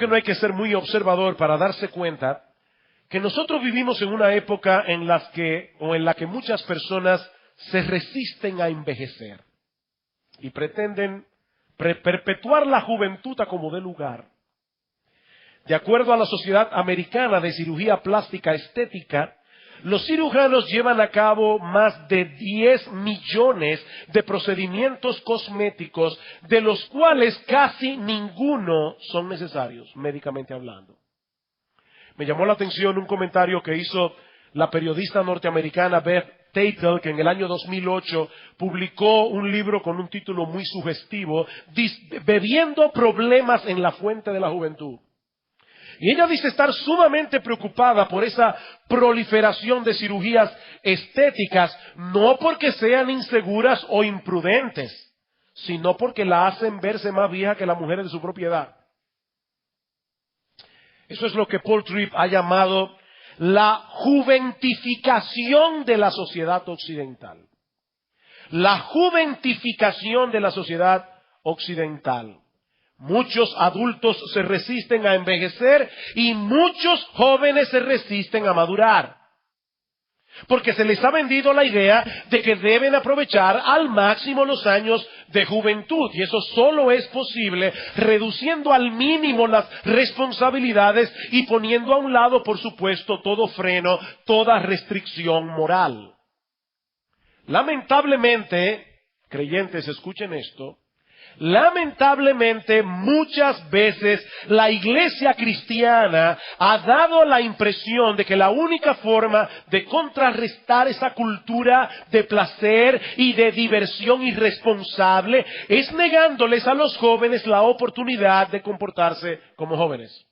que no hay que ser muy observador para darse cuenta que nosotros vivimos en una época en la que muchas personas se resisten a envejecer y pretenden perpetuar la juventud a como dé lugar. De acuerdo a la Sociedad Americana de Cirugía Plástica Estética, los cirujanos llevan a cabo más de 10 millones de procedimientos cosméticos, de los cuales casi ninguno son necesarios, médicamente hablando. Me llamó la atención un comentario que hizo la periodista norteamericana Beth Tatel, que en el año 2008 publicó un libro con un título muy sugestivo, Bebiendo problemas en la fuente de la juventud. Y ella dice estar sumamente preocupada por esa proliferación de cirugías estéticas, no porque sean inseguras o imprudentes, sino porque la hacen verse más vieja que las mujeres de su propia edad. Eso es lo que Paul Tripp ha llamado la juventificación de la sociedad occidental. La juventificación de la sociedad occidental. Muchos adultos se resisten a envejecer y muchos jóvenes se resisten a madurar. Porque se les ha vendido la idea de que deben aprovechar al máximo los años de juventud. Y eso solo es posible reduciendo al mínimo las responsabilidades y poniendo a un lado, por supuesto, todo freno, toda restricción moral. Lamentablemente, creyentes, escuchen esto. Lamentablemente, muchas veces la iglesia cristiana ha dado la impresión de que la única forma de contrarrestar esa cultura de placer y de diversión irresponsable es negándoles a los jóvenes la oportunidad de comportarse como jóvenes.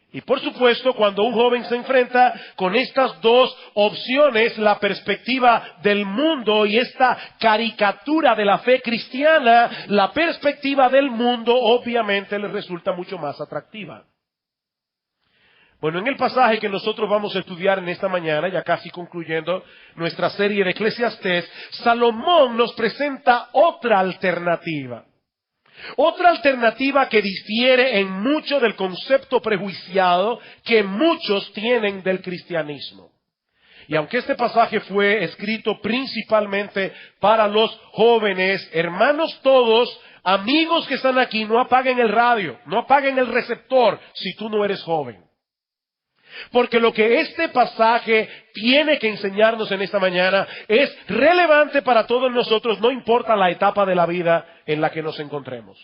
Y por supuesto, cuando un joven se enfrenta con estas dos opciones, la perspectiva del mundo y esta caricatura de la fe cristiana, la perspectiva del mundo obviamente le resulta mucho más atractiva. Bueno, en el pasaje que nosotros vamos a estudiar en esta mañana, ya casi concluyendo nuestra serie de Eclesiastés, Salomón nos presenta otra alternativa. Otra alternativa que difiere en mucho del concepto prejuiciado que muchos tienen del cristianismo. Y aunque este pasaje fue escrito principalmente para los jóvenes, hermanos todos, amigos que están aquí, no apaguen el radio, no apaguen el receptor si tú no eres joven. Porque lo que este pasaje tiene que enseñarnos en esta mañana es relevante para todos nosotros, no importa la etapa de la vida en la que nos encontremos.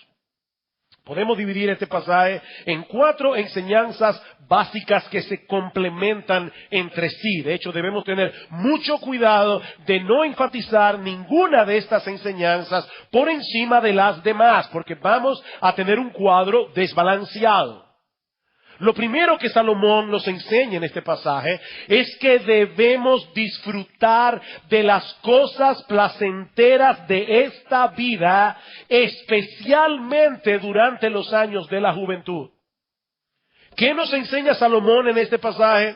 Podemos dividir este pasaje en 4 enseñanzas básicas que se complementan entre sí. De hecho, debemos tener mucho cuidado de no enfatizar ninguna de estas enseñanzas por encima de las demás, porque vamos a tener un cuadro desbalanceado. Lo primero que Salomón nos enseña en este pasaje es que debemos disfrutar de las cosas placenteras de esta vida, especialmente durante los años de la juventud. ¿Qué nos enseña Salomón en este pasaje?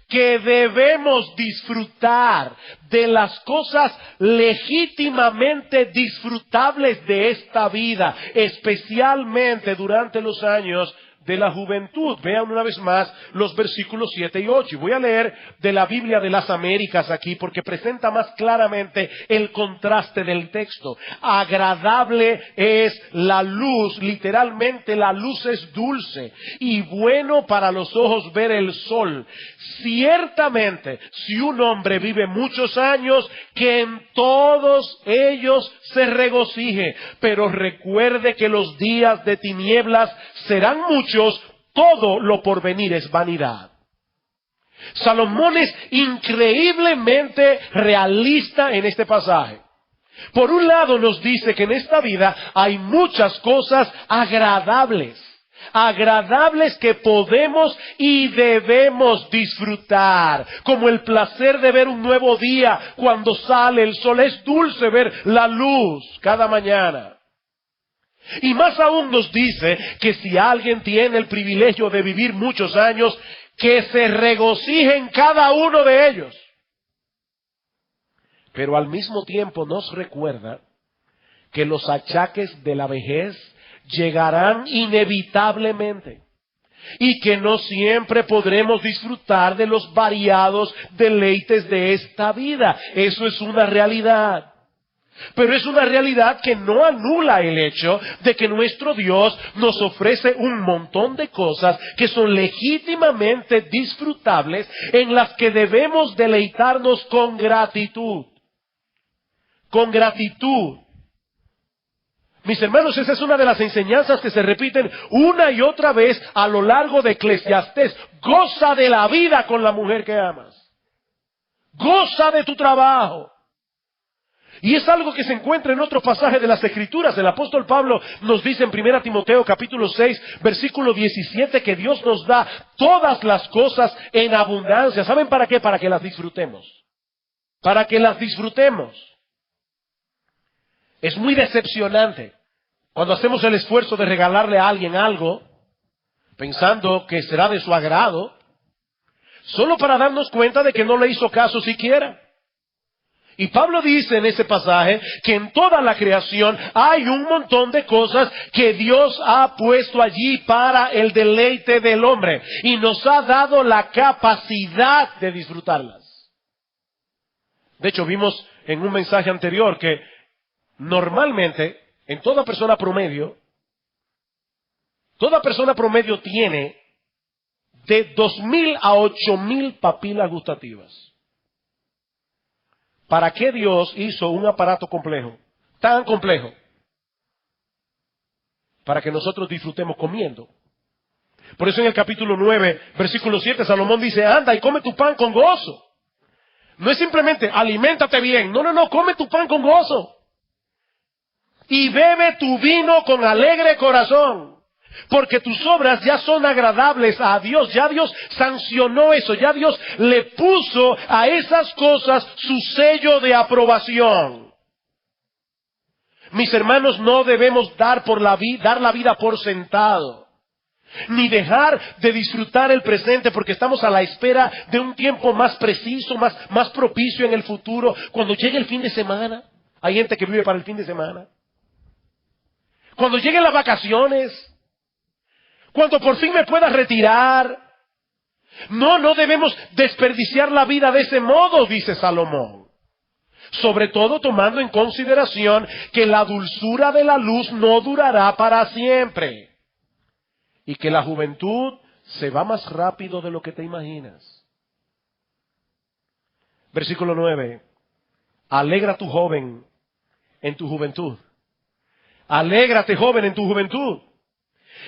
Que debemos disfrutar de las cosas legítimamente disfrutables de esta vida, especialmente durante los años de la juventud. Vean una vez más los versículos 7 y 8. Y voy a leer de la Biblia de las Américas aquí porque presenta más claramente el contraste del texto. Agradable es la luz, literalmente la luz es dulce y bueno para los ojos ver el sol. Ciertamente, si un hombre vive muchos años, que en todos ellos se regocije, pero recuerde que los días de tinieblas serán muchos, todo lo por venir es vanidad. Salomón es increíblemente realista en este pasaje. Por un lado nos dice que en esta vida hay muchas cosas agradables que podemos y debemos disfrutar, como el placer de ver un nuevo día cuando sale el sol. Es dulce ver la luz cada mañana. Y más aún nos dice que si alguien tiene el privilegio de vivir muchos años, que se regocije en cada uno de ellos. Pero al mismo tiempo nos recuerda que los achaques de la vejez llegarán inevitablemente y que no siempre podremos disfrutar de los variados deleites de esta vida. Eso es una realidad. Pero es una realidad que no anula el hecho de que nuestro Dios nos ofrece un montón de cosas que son legítimamente disfrutables, en las que debemos deleitarnos con gratitud. Con gratitud. Mis hermanos, esa es una de las enseñanzas que se repiten una y otra vez a lo largo de Eclesiastés. Goza de la vida con la mujer que amas. Goza de tu trabajo. Y es algo que se encuentra en otro pasaje de las Escrituras. El apóstol Pablo nos dice en 1 Timoteo capítulo 6, versículo 17, que Dios nos da todas las cosas en abundancia. ¿Saben para qué? Para que las disfrutemos. Para que las disfrutemos. Es muy decepcionante cuando hacemos el esfuerzo de regalarle a alguien algo, pensando que será de su agrado, solo para darnos cuenta de que no le hizo caso siquiera. Y Pablo dice en ese pasaje que en toda la creación hay un montón de cosas que Dios ha puesto allí para el deleite del hombre y nos ha dado la capacidad de disfrutarlas. De hecho, vimos en un mensaje anterior que normalmente en toda persona promedio tiene de 2,000 a 8,000 papilas gustativas. ¿Para qué Dios hizo un aparato complejo, tan complejo? Para que nosotros disfrutemos comiendo. Por eso en el capítulo 9, versículo 7, Salomón dice, anda y come tu pan con gozo. No es simplemente, aliméntate bien. No, come tu pan con gozo. Y bebe tu vino con alegre corazón. Porque tus obras ya son agradables a Dios. Ya Dios sancionó eso. Ya Dios le puso a esas cosas su sello de aprobación. Mis hermanos, no debemos dar la vida por sentado. Ni dejar de disfrutar el presente porque estamos a la espera de un tiempo más preciso, más propicio en el futuro. Cuando llegue el fin de semana. Hay gente que vive para el fin de semana. Cuando lleguen las vacaciones. Cuando por fin me pueda retirar. No debemos desperdiciar la vida de ese modo, dice Salomón. Sobre todo tomando en consideración que la dulzura de la luz no durará para siempre. Y que la juventud se va más rápido de lo que te imaginas. Versículo 9. Alegra tu joven en tu juventud. Alégrate, joven, en tu juventud.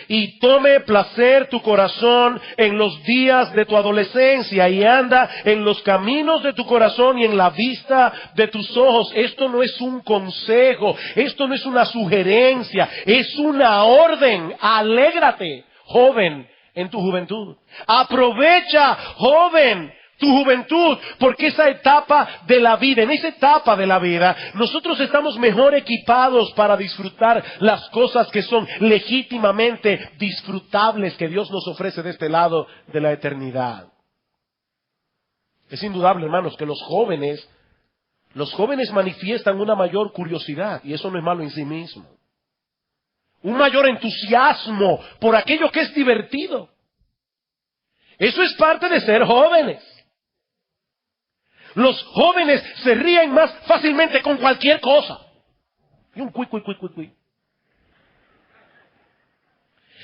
Y tome placer tu corazón en los días de tu adolescencia y anda en los caminos de tu corazón y en la vista de tus ojos. Esto no es un consejo, esto no es una sugerencia, es una orden. Alégrate, joven, en tu juventud. Aprovecha, joven, tu juventud, porque esa etapa de la vida, en esa etapa de la vida, nosotros estamos mejor equipados para disfrutar las cosas que son legítimamente disfrutables que Dios nos ofrece de este lado de la eternidad. Es indudable, hermanos, que los jóvenes manifiestan una mayor curiosidad, y eso no es malo en sí mismo. Un mayor entusiasmo por aquello que es divertido. Eso es parte de ser jóvenes. Los jóvenes se ríen más fácilmente con cualquier cosa. Y un cuy.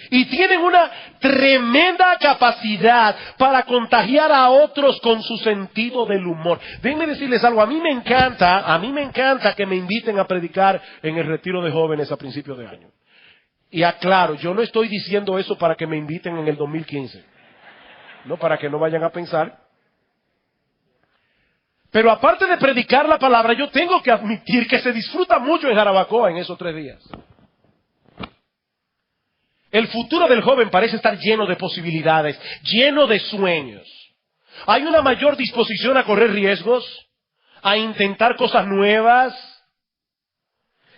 Y tienen una tremenda capacidad para contagiar a otros con su sentido del humor. Déjenme decirles algo, a mí me encanta que me inviten a predicar en el retiro de jóvenes a principios de año. Y aclaro, yo no estoy diciendo eso para que me inviten en el 2015. No, para que no vayan a pensar. Pero aparte de predicar la palabra, yo tengo que admitir que se disfruta mucho en Jarabacoa en esos 3 días. El futuro del joven parece estar lleno de posibilidades, lleno de sueños. Hay una mayor disposición a correr riesgos, a intentar cosas nuevas.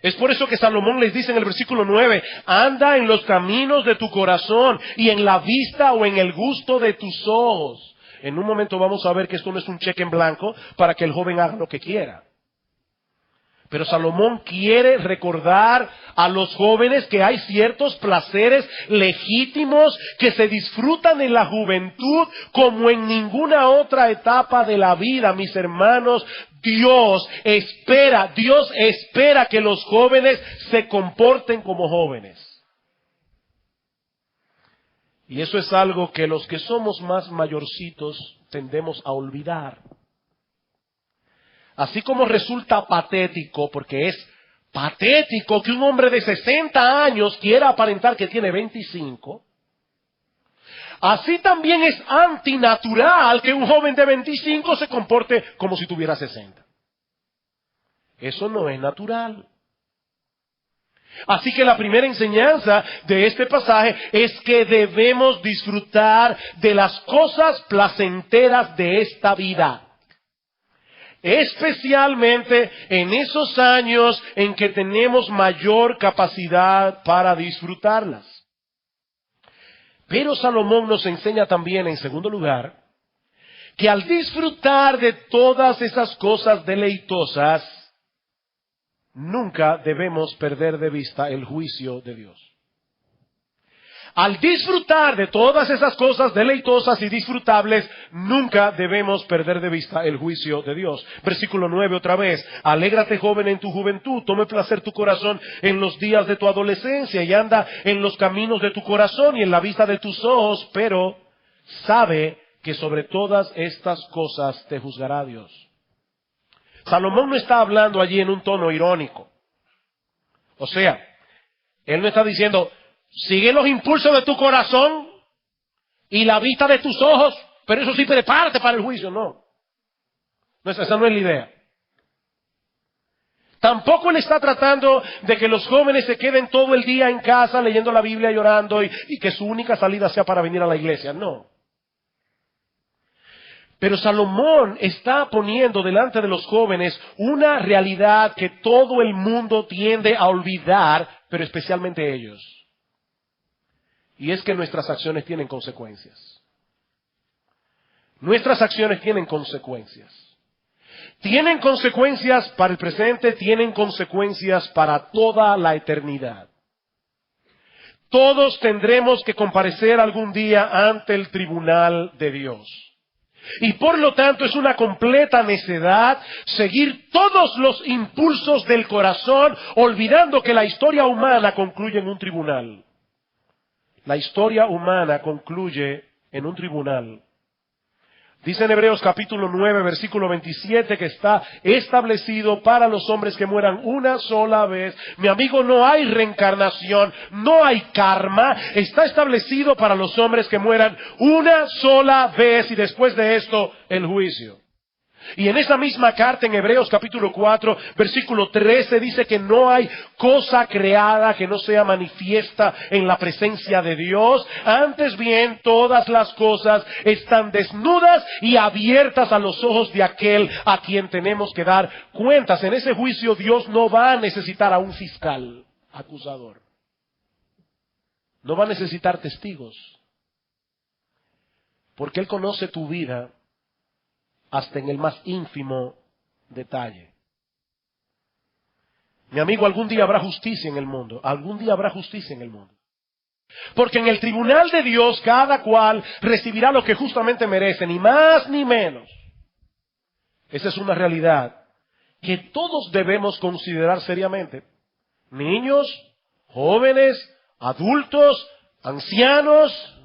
Es por eso que Salomón les dice en el versículo 9, anda en los caminos de tu corazón y en la vista o en el gusto de tus ojos. En un momento vamos a ver que esto no es un cheque en blanco para que el joven haga lo que quiera. Pero Salomón quiere recordar a los jóvenes que hay ciertos placeres legítimos que se disfrutan en la juventud como en ninguna otra etapa de la vida, mis hermanos. Dios espera que los jóvenes se comporten como jóvenes. Y eso es algo que los que somos más mayorcitos tendemos a olvidar. Así como resulta patético, porque es patético que un hombre de 60 años quiera aparentar que tiene 25, así también es antinatural que un joven de 25 se comporte como si tuviera 60. Eso no es natural. Así que la primera enseñanza de este pasaje es que debemos disfrutar de las cosas placenteras de esta vida. Especialmente en esos años en que tenemos mayor capacidad para disfrutarlas. Pero Salomón nos enseña también, en segundo lugar, que al disfrutar de todas esas cosas deleitosas, nunca debemos perder de vista el juicio de Dios. Al disfrutar de todas esas cosas deleitosas y disfrutables, nunca debemos perder de vista el juicio de Dios. Versículo 9 otra vez. Alégrate, joven, en tu juventud, tome placer tu corazón en los días de tu adolescencia y anda en los caminos de tu corazón y en la vista de tus ojos, pero sabe que sobre todas estas cosas te juzgará Dios. Salomón no está hablando allí en un tono irónico. O sea, él no está diciendo, sigue los impulsos de tu corazón y la vista de tus ojos, pero eso sí prepárate para el juicio. No, esa no es la idea. Tampoco él está tratando de que los jóvenes se queden todo el día en casa leyendo la Biblia, llorando y que su única salida sea para venir a la iglesia. No. Pero Salomón está poniendo delante de los jóvenes una realidad que todo el mundo tiende a olvidar, pero especialmente ellos. Y es que nuestras acciones tienen consecuencias. Nuestras acciones tienen consecuencias. Tienen consecuencias para el presente, tienen consecuencias para toda la eternidad. Todos tendremos que comparecer algún día ante el tribunal de Dios. Y por lo tanto es una completa necedad seguir todos los impulsos del corazón, olvidando que la historia humana concluye en un tribunal. La historia humana concluye en un tribunal. Dice en Hebreos capítulo 9, versículo 27, que está establecido para los hombres que mueran una sola vez. Mi amigo, no hay reencarnación, no hay karma. Está establecido para los hombres que mueran una sola vez y después de esto, el juicio. Y en esa misma carta en Hebreos capítulo 4, versículo 13, dice que no hay cosa creada que no sea manifiesta en la presencia de Dios. Antes bien, todas las cosas están desnudas y abiertas a los ojos de aquel a quien tenemos que dar cuentas. En ese juicio Dios no va a necesitar a un fiscal acusador. No va a necesitar testigos. Porque Él conoce tu vida hasta en el más ínfimo detalle. Mi amigo, algún día habrá justicia en el mundo. Algún día habrá justicia en el mundo. Porque en el tribunal de Dios cada cual recibirá lo que justamente merece, ni más ni menos. Esa es una realidad que todos debemos considerar seriamente. Niños, jóvenes, adultos, ancianos.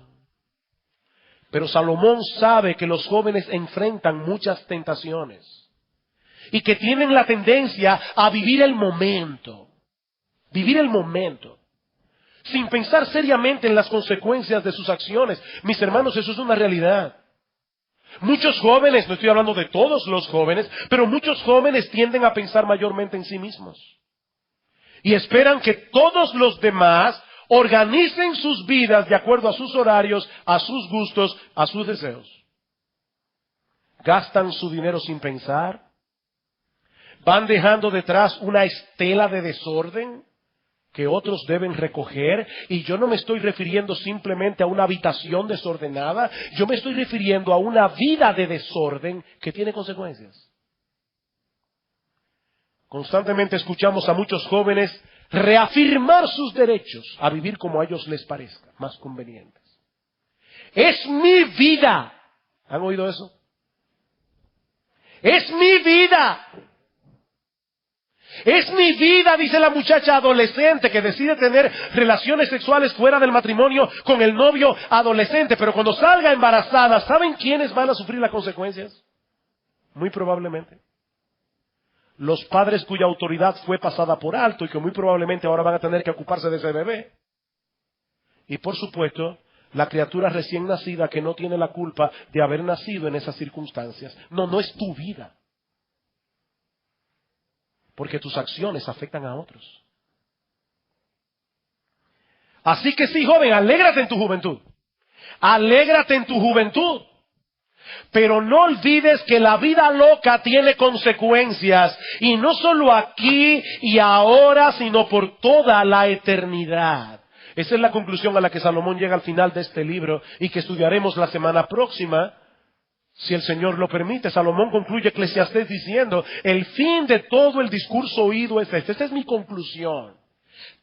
Pero Salomón sabe que los jóvenes enfrentan muchas tentaciones y que tienen la tendencia a vivir el momento, sin pensar seriamente en las consecuencias de sus acciones. Mis hermanos, eso es una realidad. Muchos jóvenes, no estoy hablando de todos los jóvenes, pero muchos jóvenes tienden a pensar mayormente en sí mismos y esperan que todos los demás organicen sus vidas de acuerdo a sus horarios, a sus gustos, a sus deseos. Gastan su dinero sin pensar. Van dejando detrás una estela de desorden que otros deben recoger. Y yo no me estoy refiriendo simplemente a una habitación desordenada. Yo me estoy refiriendo a una vida de desorden que tiene consecuencias. Constantemente escuchamos a muchos jóvenes reafirmar sus derechos a vivir como a ellos les parezca, más convenientes. Es mi vida. ¿Han oído eso? Es mi vida. Es mi vida, dice la muchacha adolescente que decide tener relaciones sexuales fuera del matrimonio con el novio adolescente, pero cuando salga embarazada, ¿saben quiénes van a sufrir las consecuencias? Muy probablemente los padres cuya autoridad fue pasada por alto y que muy probablemente ahora van a tener que ocuparse de ese bebé. Y por supuesto, la criatura recién nacida que no tiene la culpa de haber nacido en esas circunstancias. No es tu vida. Porque tus acciones afectan a otros. Así que sí, joven, alégrate en tu juventud. Alégrate en tu juventud. Pero no olvides que la vida loca tiene consecuencias. Y no solo aquí y ahora, sino por toda la eternidad. Esa es la conclusión a la que Salomón llega al final de este libro y que estudiaremos la semana próxima. Si el Señor lo permite, Salomón concluye Eclesiastés diciendo, el fin de todo el discurso oído es este. Esta es mi conclusión.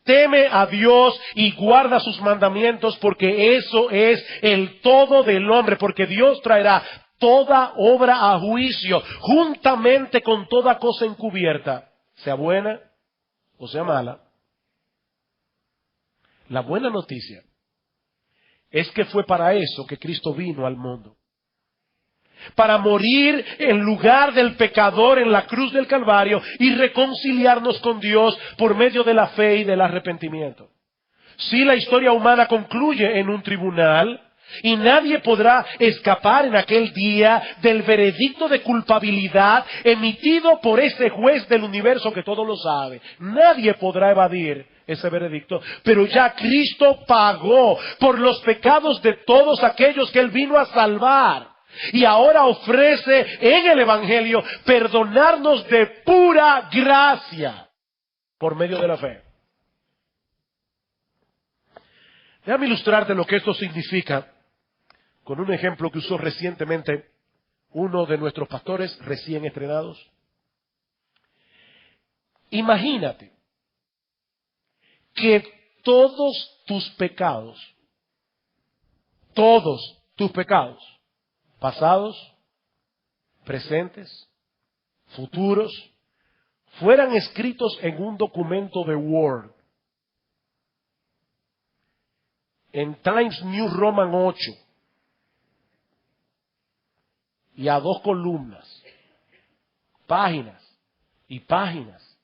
Teme a Dios y guarda sus mandamientos porque eso es el todo del hombre, porque Dios traerá toda obra a juicio, juntamente con toda cosa encubierta, sea buena o sea mala. La buena noticia es que fue para eso que Cristo vino al mundo. Para morir en lugar del pecador en la cruz del Calvario y reconciliarnos con Dios por medio de la fe y del arrepentimiento. Si la historia humana concluye en un tribunal y nadie podrá escapar en aquel día del veredicto de culpabilidad emitido por ese juez del universo que todo lo sabe. Nadie podrá evadir ese veredicto, pero ya Cristo pagó por los pecados de todos aquellos que Él vino a salvar. Y ahora ofrece en el Evangelio perdonarnos de pura gracia por medio de la fe. Déjame ilustrarte lo que esto significa con un ejemplo que usó recientemente uno de nuestros pastores recién estrenados. Imagínate que todos tus pecados, pasados, presentes, futuros, fueran escritos en un documento de Word, en Times New Roman 8, y a 2 columnas, páginas, y páginas,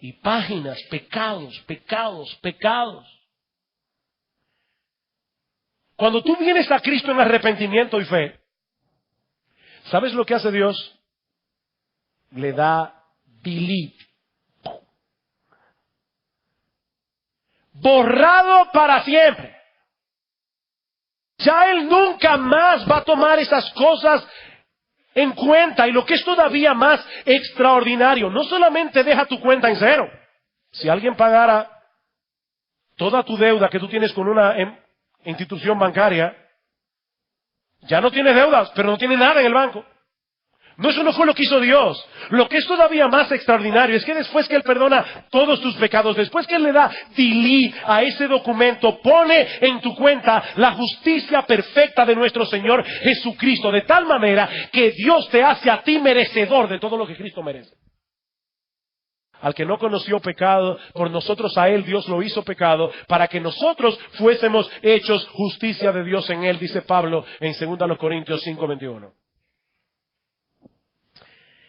y páginas, pecados, pecados, pecados. Cuando tú vienes a Cristo en arrepentimiento y fe, ¿sabes lo que hace Dios? Le da delete. Borrado para siempre. Ya Él nunca más va a tomar esas cosas en cuenta. Y lo que es todavía más extraordinario, no solamente deja tu cuenta en cero. Si alguien pagara toda tu deuda que tú tienes con una institución bancaria, ya no tienes deudas, pero no tienes nada en el banco. No, eso no fue lo que hizo Dios. Lo que es todavía más extraordinario es que después que Él perdona todos tus pecados, después que Él le da delete a ese documento, pone en tu cuenta la justicia perfecta de nuestro Señor Jesucristo, de tal manera que Dios te hace a ti merecedor de todo lo que Cristo merece. Al que no conoció pecado, por nosotros a Él Dios lo hizo pecado, para que nosotros fuésemos hechos justicia de Dios en Él, dice Pablo en 2 Corintios 5:21.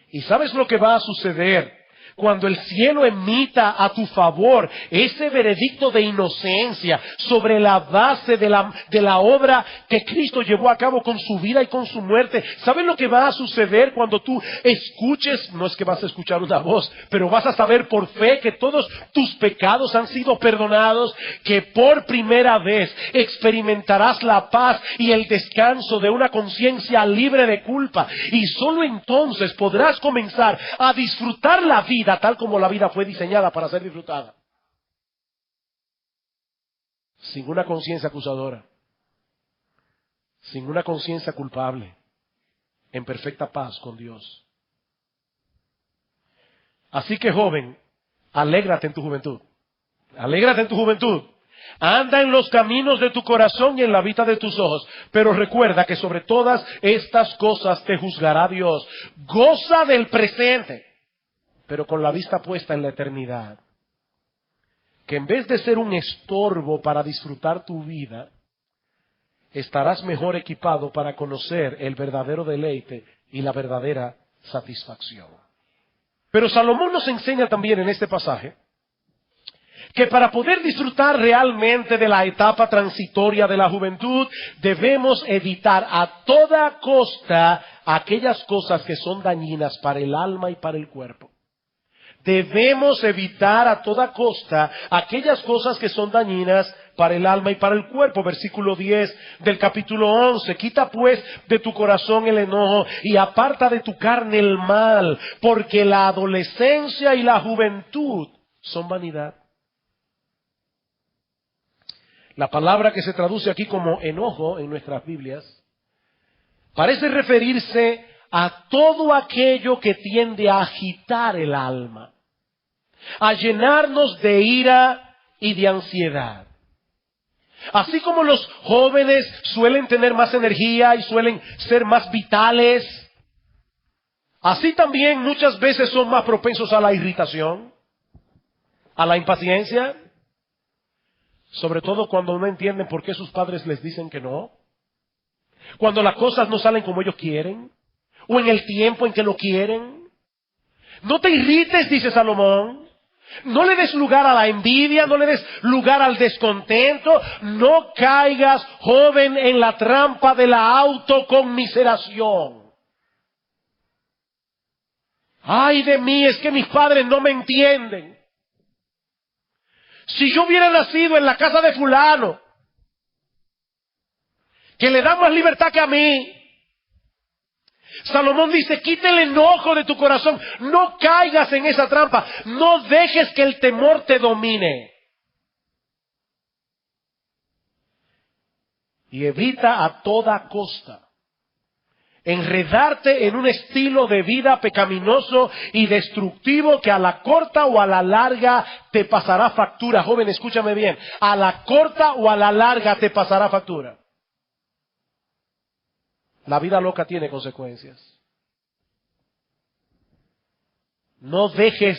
¿Y sabes lo que va a suceder cuando el cielo emita a tu favor ese veredicto de inocencia sobre la base de la obra que Cristo llevó a cabo con su vida y con su muerte? ¿Sabes lo que va a suceder cuando tú escuches? No es que vas a escuchar una voz, pero vas a saber por fe que todos tus pecados han sido perdonados, que por primera vez experimentarás la paz y el descanso de una conciencia libre de culpa, y solo entonces podrás comenzar a disfrutar la vida tal como la vida fue diseñada para ser disfrutada. Sin una conciencia acusadora, sin una conciencia culpable, en perfecta paz con Dios. Así que, joven, alégrate en tu juventud. Alégrate en tu juventud. Anda en los caminos de tu corazón y en la vista de tus ojos. Pero recuerda que sobre todas estas cosas te juzgará Dios. Goza del presente, pero con la vista puesta en la eternidad. Que en vez de ser un estorbo para disfrutar tu vida, estarás mejor equipado para conocer el verdadero deleite y la verdadera satisfacción. Pero Salomón nos enseña también en este pasaje que para poder disfrutar realmente de la etapa transitoria de la juventud, debemos evitar a toda costa aquellas cosas que son dañinas para el alma y para el cuerpo. Debemos evitar a toda costa aquellas cosas que son dañinas para el alma y para el cuerpo. Versículo 10 del capítulo 11. Quita pues de tu corazón el enojo y aparta de tu carne el mal, porque la adolescencia y la juventud son vanidad. La palabra que se traduce aquí como enojo en nuestras Biblias parece referirse a todo aquello que tiende a agitar el alma, a llenarnos de ira y de ansiedad. Así como los jóvenes suelen tener más energía y suelen ser más vitales, así también muchas veces son más propensos a la irritación, a la impaciencia, sobre todo cuando no entienden por qué sus padres les dicen que no, cuando las cosas no salen como ellos quieren, o en el tiempo en que lo quieren. No te irrites, dice Salomón. No le des lugar a la envidia, no le des lugar al descontento. No caigas, joven, en la trampa de la autoconmiseración. Ay de mí, es que mis padres no me entienden. Si yo hubiera nacido en la casa de fulano, que le da más libertad que a mí. Salomón dice, quita el enojo de tu corazón, no caigas en esa trampa, no dejes que el temor te domine. Y evita a toda costa enredarte en un estilo de vida pecaminoso y destructivo que a la corta o a la larga te pasará factura. Joven, escúchame bien, a la corta o a la larga te pasará factura. La vida loca tiene consecuencias. No dejes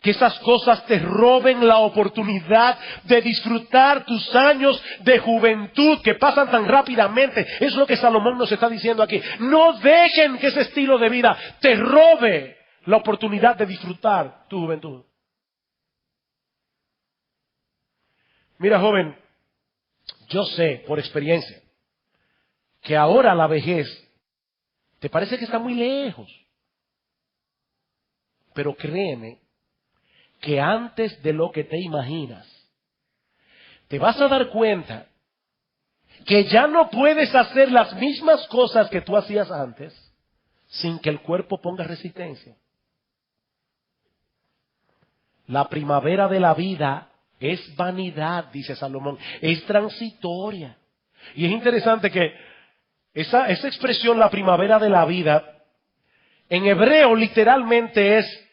que esas cosas te roben la oportunidad de disfrutar tus años de juventud que pasan tan rápidamente. Es lo que Salomón nos está diciendo aquí. No dejen que ese estilo de vida te robe la oportunidad de disfrutar tu juventud. Mira, joven, yo sé por experiencia que ahora la vejez te parece que está muy lejos. Pero créeme que antes de lo que te imaginas, te vas a dar cuenta que ya no puedes hacer las mismas cosas que tú hacías antes sin que el cuerpo ponga resistencia. La primavera de la vida es vanidad, dice Salomón, es transitoria. Y es interesante que esa expresión, la primavera de la vida, en hebreo literalmente es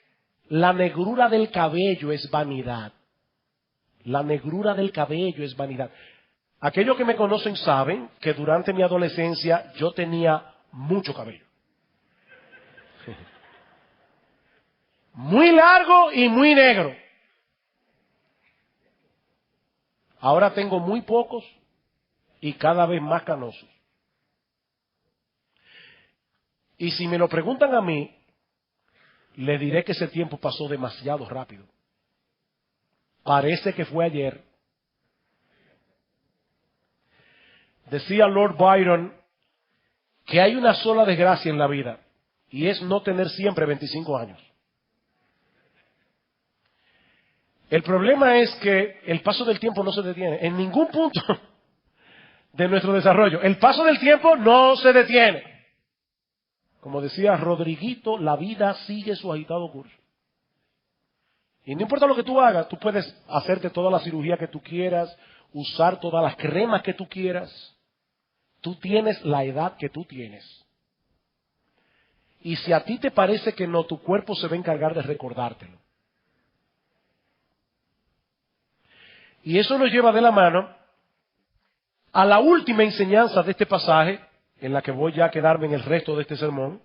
la negrura del cabello es vanidad. La negrura del cabello es vanidad. Aquellos que me conocen saben que durante mi adolescencia yo tenía mucho cabello. Muy largo y muy negro. Ahora tengo muy pocos y cada vez más canosos. Y si me lo preguntan a mí, le diré que ese tiempo pasó demasiado rápido. Parece que fue ayer. Decía Lord Byron que hay una sola desgracia en la vida y es no tener siempre 25 años. El problema es que el paso del tiempo no se detiene en ningún punto de nuestro desarrollo. El paso del tiempo no se detiene. Como decía Rodriguito, la vida sigue su agitado curso. Y no importa lo que tú hagas, tú puedes hacerte toda la cirugía que tú quieras, usar todas las cremas que tú quieras. Tú tienes la edad que tú tienes. Y si a ti te parece que no, tu cuerpo se va a encargar de recordártelo. Y eso nos lleva de la mano a la última enseñanza de este pasaje, en la que voy ya a quedarme en el resto de este sermón,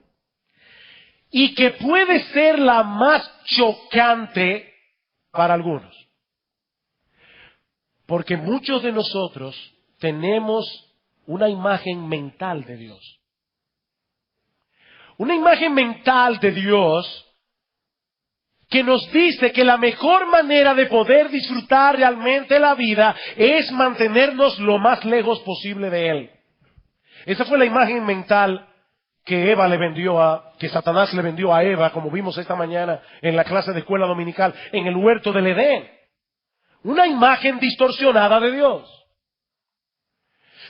y que puede ser la más chocante para algunos. Porque muchos de nosotros tenemos una imagen mental de Dios. Una imagen mental de Dios que nos dice que la mejor manera de poder disfrutar realmente la vida es mantenernos lo más lejos posible de Él. Esa fue la imagen mental que que Satanás le vendió a Eva, como vimos esta mañana en la clase de escuela dominical, en el huerto del Edén. Una imagen distorsionada de Dios.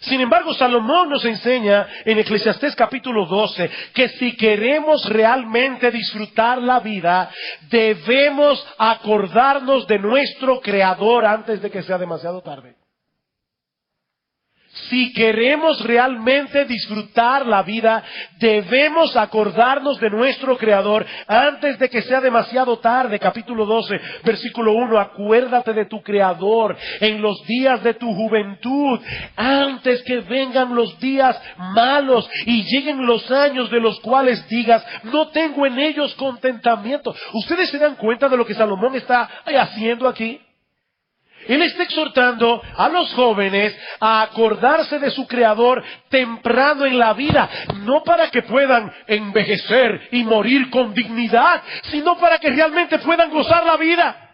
Sin embargo, Salomón nos enseña en Eclesiastés capítulo 12 que si queremos realmente disfrutar la vida, debemos acordarnos de nuestro Creador antes de que sea demasiado tarde. Si queremos realmente disfrutar la vida, debemos acordarnos de nuestro Creador antes de que sea demasiado tarde. Capítulo 12, versículo 1. Acuérdate de tu Creador en los días de tu juventud, antes que vengan los días malos y lleguen los años de los cuales digas, no tengo en ellos contentamiento. ¿Ustedes se dan cuenta de lo que Salomón está haciendo aquí? Él está exhortando a los jóvenes a acordarse de su Creador temprano en la vida, no para que puedan envejecer y morir con dignidad, sino para que realmente puedan gozar la vida.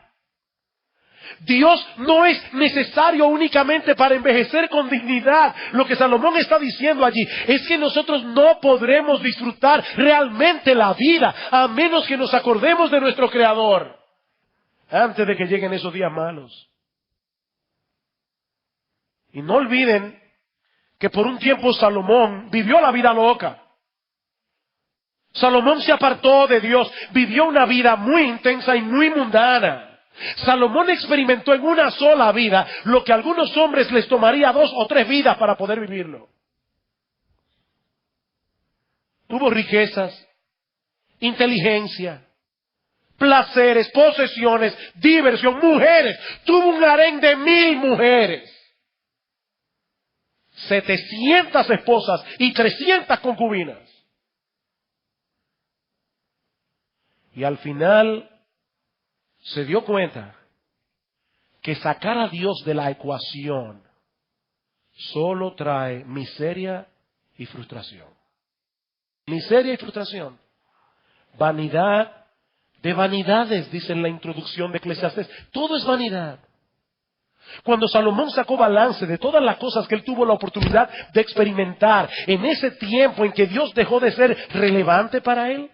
Dios no es necesario únicamente para envejecer con dignidad. Lo que Salomón está diciendo allí es que nosotros no podremos disfrutar realmente la vida a menos que nos acordemos de nuestro Creador antes de que lleguen esos días malos. Y no olviden que por un tiempo Salomón vivió la vida loca. Salomón se apartó de Dios, vivió una vida muy intensa y muy mundana. Salomón experimentó en una sola vida lo que a algunos hombres les tomaría 2 o 3 vidas para poder vivirlo. Tuvo riquezas, inteligencia, placeres, posesiones, diversión, mujeres. Tuvo un harén de 1000 mujeres. 700 esposas y 300 concubinas. Y al final se dio cuenta que sacar a Dios de la ecuación solo trae miseria y frustración. Miseria y frustración. Vanidad de vanidades, dice en la introducción de Eclesiastés. Todo es vanidad. Cuando Salomón sacó balance de todas las cosas que él tuvo la oportunidad de experimentar en ese tiempo en que Dios dejó de ser relevante para él,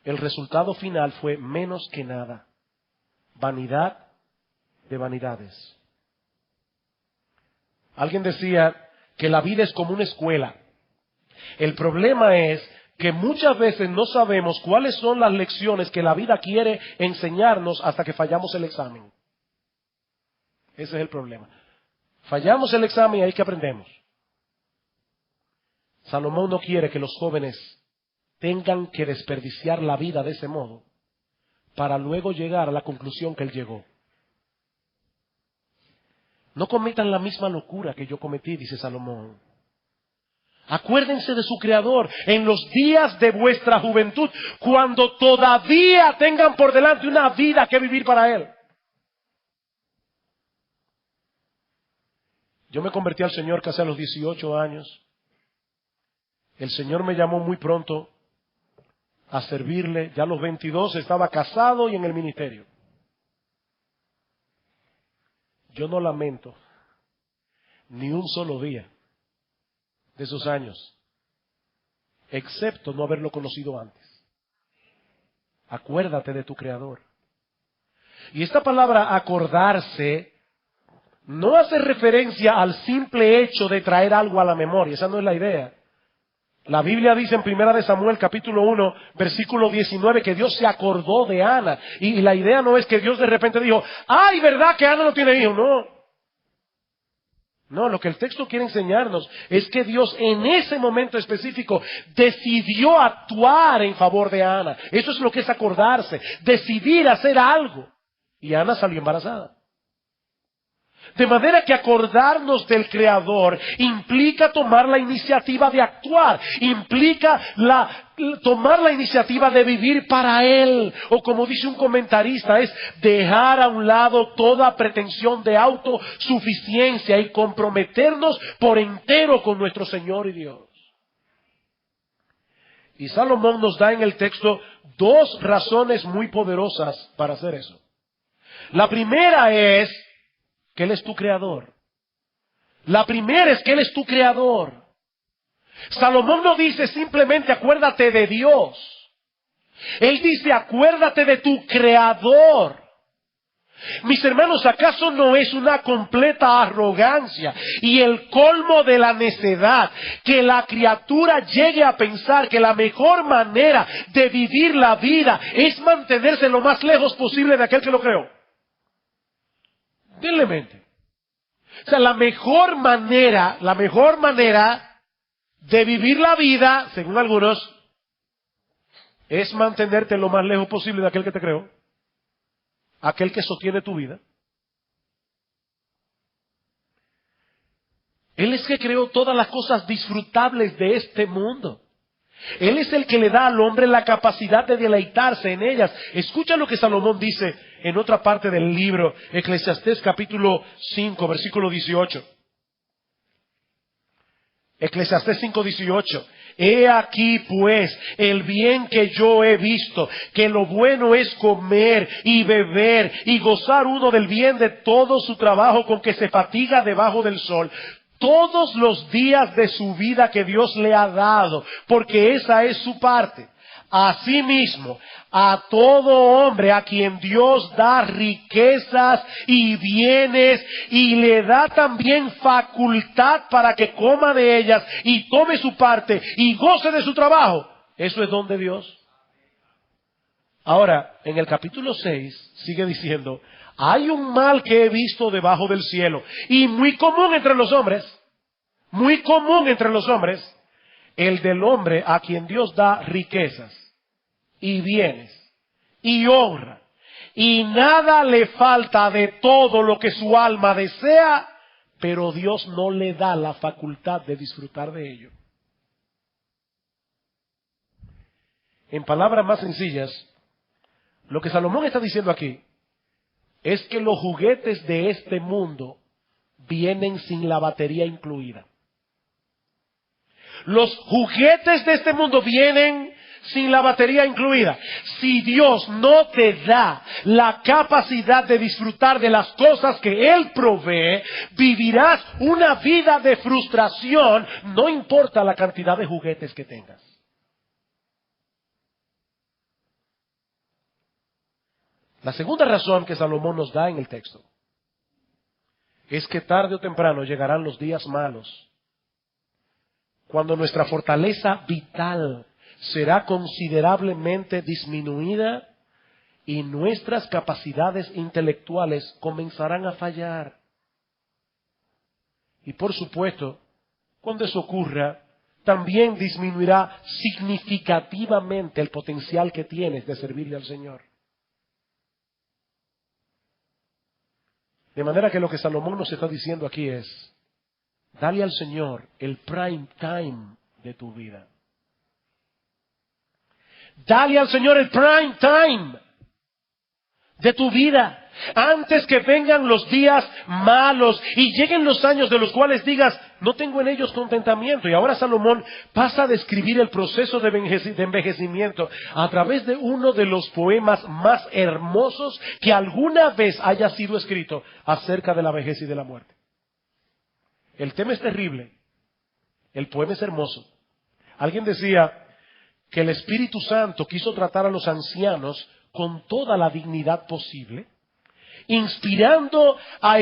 el resultado final fue menos que nada. Vanidad de vanidades. Alguien decía que la vida es como una escuela. El problema es que muchas veces no sabemos cuáles son las lecciones que la vida quiere enseñarnos hasta que fallamos el examen. Ese es el problema. Fallamos el examen y ahí que aprendemos. Salomón no quiere que los jóvenes tengan que desperdiciar la vida de ese modo para luego llegar a la conclusión que él llegó. No cometan la misma locura que yo cometí, dice Salomón. Acuérdense de su Creador en los días de vuestra juventud, cuando todavía tengan por delante una vida que vivir para Él. Yo me convertí al Señor casi a los 18 años. El Señor me llamó muy pronto a servirle. Ya a los 22 estaba casado y en el ministerio. Yo no lamento ni un solo día de esos años, excepto no haberlo conocido antes. Acuérdate de tu Creador. Y esta palabra acordarse no hace referencia al simple hecho de traer algo a la memoria. Esa no es la idea. La Biblia dice en 1 Samuel capítulo 1, versículo 19, que Dios se acordó de Ana. Y la idea no es que Dios de repente dijo, ¡ay, verdad que Ana no tiene hijos! No. No, lo que el texto quiere enseñarnos es que Dios en ese momento específico decidió actuar en favor de Ana. Eso es lo que es acordarse, decidir hacer algo. Y Ana salió embarazada. De manera que acordarnos del Creador implica tomar la iniciativa de actuar, implica tomar la iniciativa de vivir para Él, o como dice un comentarista, es dejar a un lado toda pretensión de autosuficiencia y comprometernos por entero con nuestro Señor y Dios. Y Salomón nos da en el texto dos razones muy poderosas para hacer eso. La primera es que Él es tu creador. La primera es que Él es tu creador. Salomón no dice simplemente acuérdate de Dios. Él dice acuérdate de tu creador. Mis hermanos, ¿acaso no es una completa arrogancia y el colmo de la necedad que la criatura llegue a pensar que la mejor manera de vivir la vida es mantenerse lo más lejos posible de aquel que lo creó? Denle mente. O sea, la mejor manera de vivir la vida, según algunos, es mantenerte lo más lejos posible de aquel que te creó, aquel que sostiene tu vida. Él es que creó todas las cosas disfrutables de este mundo. Él es el que le da al hombre la capacidad de deleitarse en ellas. Escucha lo que Salomón dice en otra parte del libro, Eclesiastés capítulo 5, versículo 18. Eclesiastés 5:18. He aquí pues el bien que yo he visto, que lo bueno es comer y beber y gozar uno del bien de todo su trabajo con que se fatiga debajo del sol, todos los días de su vida que Dios le ha dado, porque esa es su parte. Asimismo, a todo hombre a quien Dios da riquezas y bienes y le da también facultad para que coma de ellas y tome su parte y goce de su trabajo, eso es don de Dios. Ahora, en el capítulo 6 sigue diciendo, hay un mal que he visto debajo del cielo y muy común entre los hombres, el del hombre a quien Dios da riquezas y bienes y honra, y nada le falta de todo lo que su alma desea, pero Dios no le da la facultad de disfrutar de ello. En palabras más sencillas, lo que Salomón está diciendo aquí es que los juguetes de este mundo vienen sin la batería incluida. Los juguetes de este mundo vienen sin la batería incluida. Si Dios no te da la capacidad de disfrutar de las cosas que Él provee, vivirás una vida de frustración, no importa la cantidad de juguetes que tengas. La segunda razón que Salomón nos da en el texto es que tarde o temprano llegarán los días malos, cuando nuestra fortaleza vital será considerablemente disminuida y nuestras capacidades intelectuales comenzarán a fallar. Y por supuesto, cuando eso ocurra, también disminuirá significativamente el potencial que tienes de servirle al Señor. De manera que lo que Salomón nos está diciendo aquí es, dale al Señor el prime time de tu vida. Dale al Señor el prime time de tu vida. Antes que vengan los días malos y lleguen los años de los cuales digas, no tengo en ellos contentamiento. Y ahora Salomón pasa a describir el proceso de envejecimiento a través de uno de los poemas más hermosos que alguna vez haya sido escrito acerca de la vejez y de la muerte. El tema es terrible, el poema es hermoso. Alguien decía que el Espíritu Santo quiso tratar a los ancianos con toda la dignidad posible, inspirando a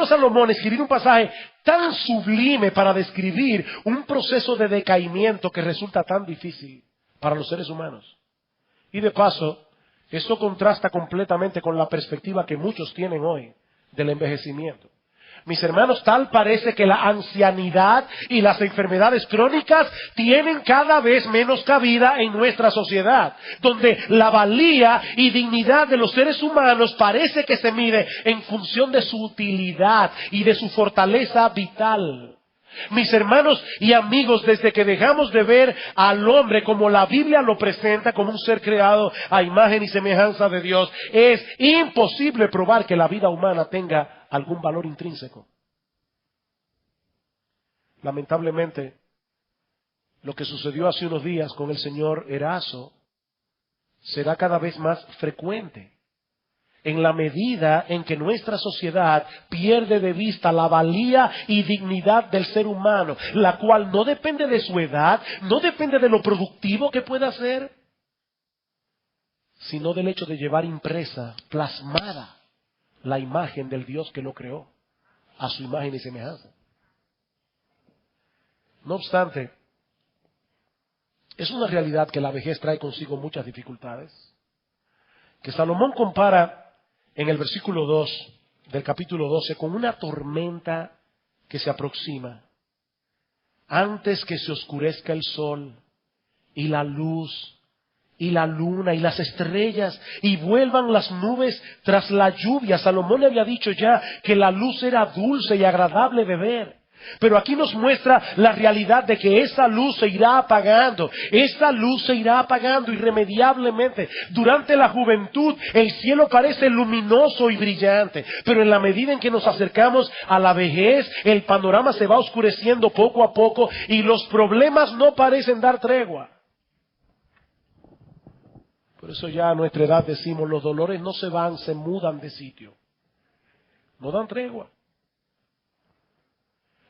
Salomón a escribir un pasaje tan sublime para describir un proceso de decaimiento que resulta tan difícil para los seres humanos. Y de paso, eso contrasta completamente con la perspectiva que muchos tienen hoy del envejecimiento. Mis hermanos, tal parece que la ancianidad y las enfermedades crónicas tienen cada vez menos cabida en nuestra sociedad, donde la valía y dignidad de los seres humanos parece que se mide en función de su utilidad y de su fortaleza vital. Mis hermanos y amigos, desde que dejamos de ver al hombre como la Biblia lo presenta, como un ser creado a imagen y semejanza de Dios, es imposible probar que la vida humana tenga algún valor intrínseco. Lamentablemente, lo que sucedió hace unos días con el señor Erazo será cada vez más frecuente, en la medida en que nuestra sociedad pierde de vista la valía y dignidad del ser humano, la cual no depende de su edad, no depende de lo productivo que pueda ser, sino del hecho de llevar impresa, plasmada, la imagen del Dios que lo creó, a su imagen y semejanza. No obstante, es una realidad que la vejez trae consigo muchas dificultades, que Salomón compara en el versículo 2 del capítulo 12 con una tormenta que se aproxima. Antes que se oscurezca el sol y la luz y la luna y las estrellas y vuelvan las nubes tras la lluvia. Salomón le había dicho ya que la luz era dulce y agradable de ver. Pero aquí nos muestra la realidad de que esa luz se irá apagando. Esa luz se irá apagando irremediablemente. Durante la juventud el cielo parece luminoso y brillante, pero en la medida en que nos acercamos a la vejez, el panorama se va oscureciendo poco a poco y los problemas no parecen dar tregua. Por eso ya a nuestra edad decimos, los dolores no se van, se mudan de sitio. No dan tregua.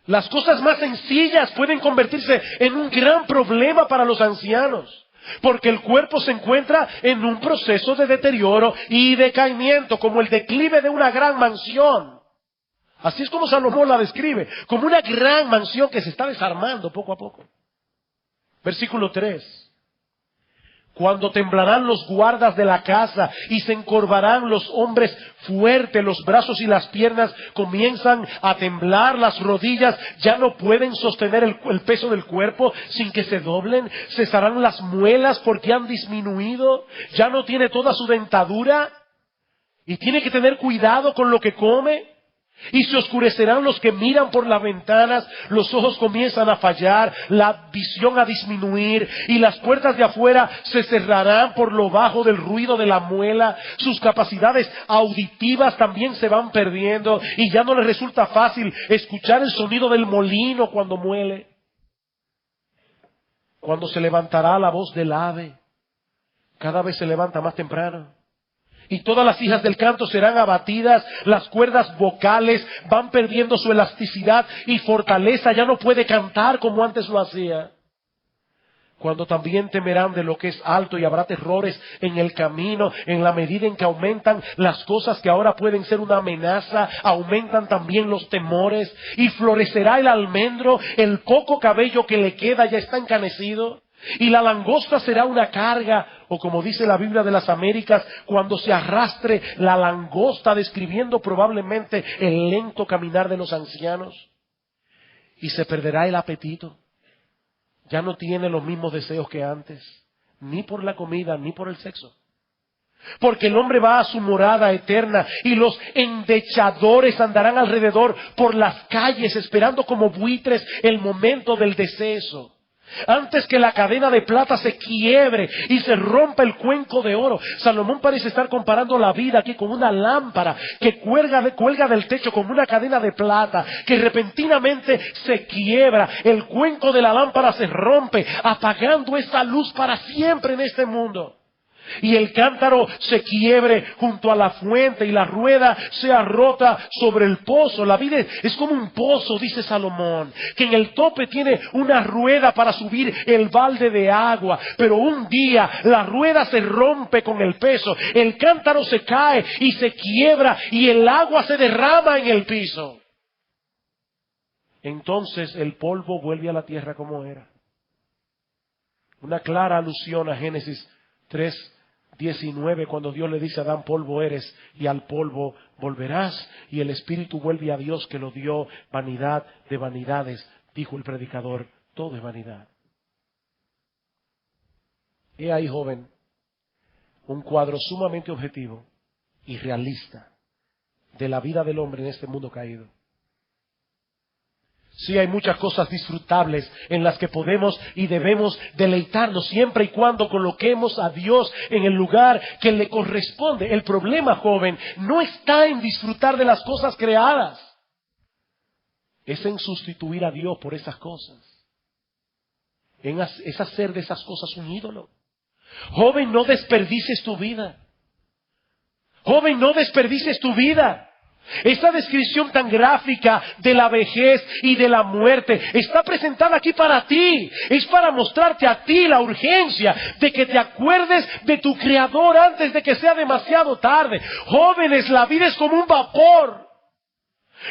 Las cosas más sencillas pueden convertirse en un gran problema para los ancianos, porque el cuerpo se encuentra en un proceso de deterioro y decaimiento, como el declive de una gran mansión. Así es como Salomón la describe, como una gran mansión que se está desarmando poco a poco. Versículo 3. Cuando temblarán los guardas de la casa y se encorvarán los hombres fuertes, los brazos y las piernas comienzan a temblar, las rodillas ya no pueden sostener el peso del cuerpo sin que se doblen, cesarán las muelas porque han disminuido, ya no tiene toda su dentadura y tiene que tener cuidado con lo que come. Y se oscurecerán los que miran por las ventanas, los ojos comienzan a fallar, la visión a disminuir, y las puertas de afuera se cerrarán por lo bajo del ruido de la muela. Sus capacidades auditivas también se van perdiendo, y ya no les resulta fácil escuchar el sonido del molino cuando muele. Cuando se levantará la voz del ave, cada vez se levanta más temprano. Y todas las hijas del canto serán abatidas, las cuerdas vocales van perdiendo su elasticidad y fortaleza, ya no puede cantar como antes lo hacía. Cuando también temerán de lo que es alto y habrá terrores en el camino, en la medida en que aumentan las cosas que ahora pueden ser una amenaza, aumentan también los temores y florecerá el almendro, el poco cabello que le queda ya está encanecido. Y la langosta será una carga, o como dice la Biblia de las Américas, cuando se arrastre la langosta, describiendo probablemente el lento caminar de los ancianos. Y se perderá el apetito. Ya no tiene los mismos deseos que antes, ni por la comida, ni por el sexo. Porque el hombre va a su morada eterna y los endechadores andarán alrededor por las calles esperando como buitres el momento del deceso. Antes que la cadena de plata se quiebre y se rompa el cuenco de oro. Salomón parece estar comparando la vida aquí con una lámpara que cuelga del techo como una cadena de plata, que repentinamente se quiebra. El cuenco de la lámpara se rompe, apagando esa luz para siempre en este mundo. Y el cántaro se quiebre junto a la fuente y la rueda sea rota sobre el pozo. La vida es como un pozo, dice Salomón, que en el tope tiene una rueda para subir el balde de agua. Pero un día la rueda se rompe con el peso, el cántaro se cae y se quiebra y el agua se derrama en el piso. Entonces el polvo vuelve a la tierra como era. Una clara alusión a Génesis 3, 19, cuando Dios le dice a Adán, polvo eres y al polvo volverás. Y el espíritu vuelve a Dios que lo dio. Vanidad de vanidades, dijo el predicador, todo es vanidad. He ahí, joven, un cuadro sumamente objetivo y realista de la vida del hombre en este mundo caído. Sí, hay muchas cosas disfrutables en las que podemos y debemos deleitarnos siempre y cuando coloquemos a Dios en el lugar que le corresponde. El problema, joven, no está en disfrutar de las cosas creadas. Es en sustituir a Dios por esas cosas. Es hacer de esas cosas un ídolo. Joven, no desperdicies tu vida. Joven, no desperdicies tu vida. Esta descripción tan gráfica de la vejez y de la muerte está presentada aquí para ti. Es para mostrarte a ti la urgencia de que te acuerdes de tu Creador antes de que sea demasiado tarde. Jóvenes, la vida es como un vapor.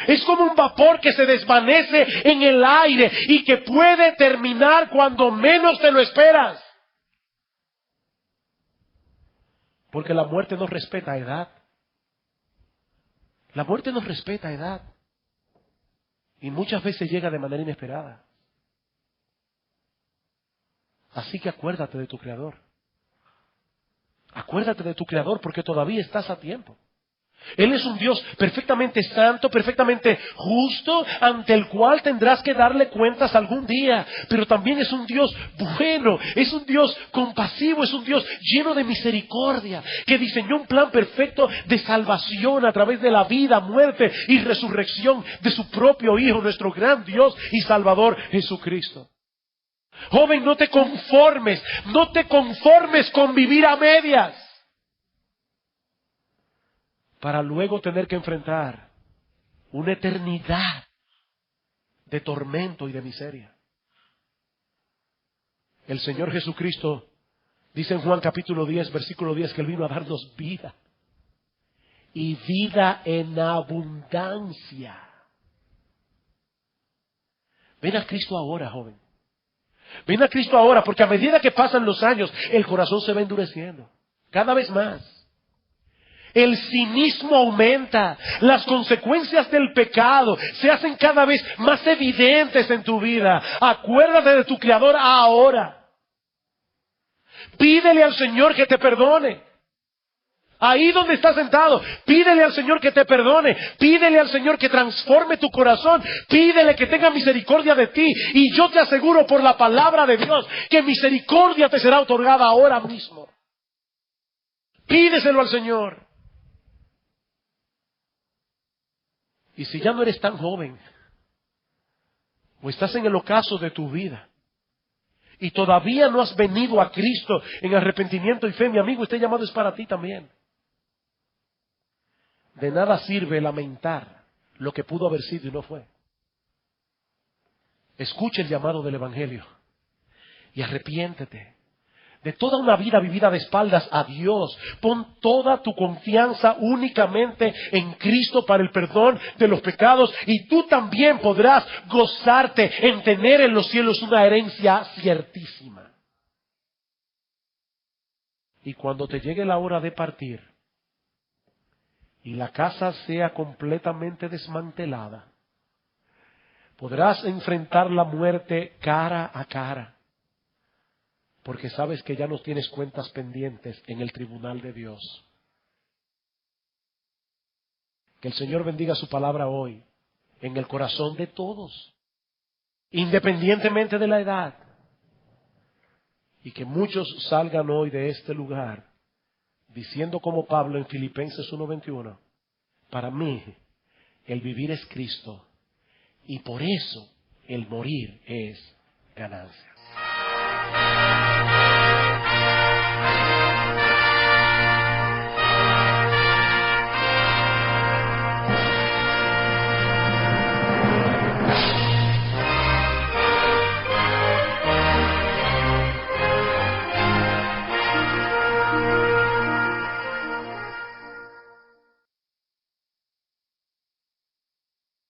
Es como un vapor que se desvanece en el aire y que puede terminar cuando menos te lo esperas. Porque la muerte no respeta edad. La muerte no respeta edad. Y muchas veces llega de manera inesperada. Así que acuérdate de tu Creador. Acuérdate de tu Creador porque todavía estás a tiempo. Él es un Dios perfectamente santo, perfectamente justo, ante el cual tendrás que darle cuentas algún día. Pero también es un Dios bueno, es un Dios compasivo, es un Dios lleno de misericordia, que diseñó un plan perfecto de salvación a través de la vida, muerte y resurrección de su propio Hijo, nuestro gran Dios y Salvador Jesucristo. Joven, no te conformes con vivir a medias, para luego tener que enfrentar una eternidad de tormento y de miseria. El Señor Jesucristo dice en Juan capítulo 10, versículo 10, que Él vino a darnos vida. Y vida en abundancia. Ven a Cristo ahora, joven. Ven a Cristo ahora, porque a medida que pasan los años, el corazón se va endureciendo. Cada vez más. El cinismo aumenta, las consecuencias del pecado se hacen cada vez más evidentes en tu vida. Acuérdate de tu Creador ahora. Pídele al Señor que te perdone. Ahí donde estás sentado, pídele al Señor que te perdone. Pídele al Señor que transforme tu corazón. Pídele que tenga misericordia de ti. Y yo te aseguro por la palabra de Dios que misericordia te será otorgada ahora mismo. Pídeselo al Señor. Y si ya no eres tan joven, o estás en el ocaso de tu vida, y todavía no has venido a Cristo en arrepentimiento y fe, mi amigo, este llamado es para ti también. De nada sirve lamentar lo que pudo haber sido y no fue. Escucha el llamado del Evangelio y arrepiéntete de toda una vida vivida de espaldas a Dios. Pon toda tu confianza únicamente en Cristo para el perdón de los pecados, y tú también podrás gozarte en tener en los cielos una herencia ciertísima. Y cuando te llegue la hora de partir y la casa sea completamente desmantelada, podrás enfrentar la muerte cara a cara. Porque sabes que ya no tienes cuentas pendientes en el tribunal de Dios. Que el Señor bendiga su palabra hoy en el corazón de todos, independientemente de la edad. Y que muchos salgan hoy de este lugar diciendo como Pablo en Filipenses 1:21, para mí el vivir es Cristo y por eso el morir es ganancia.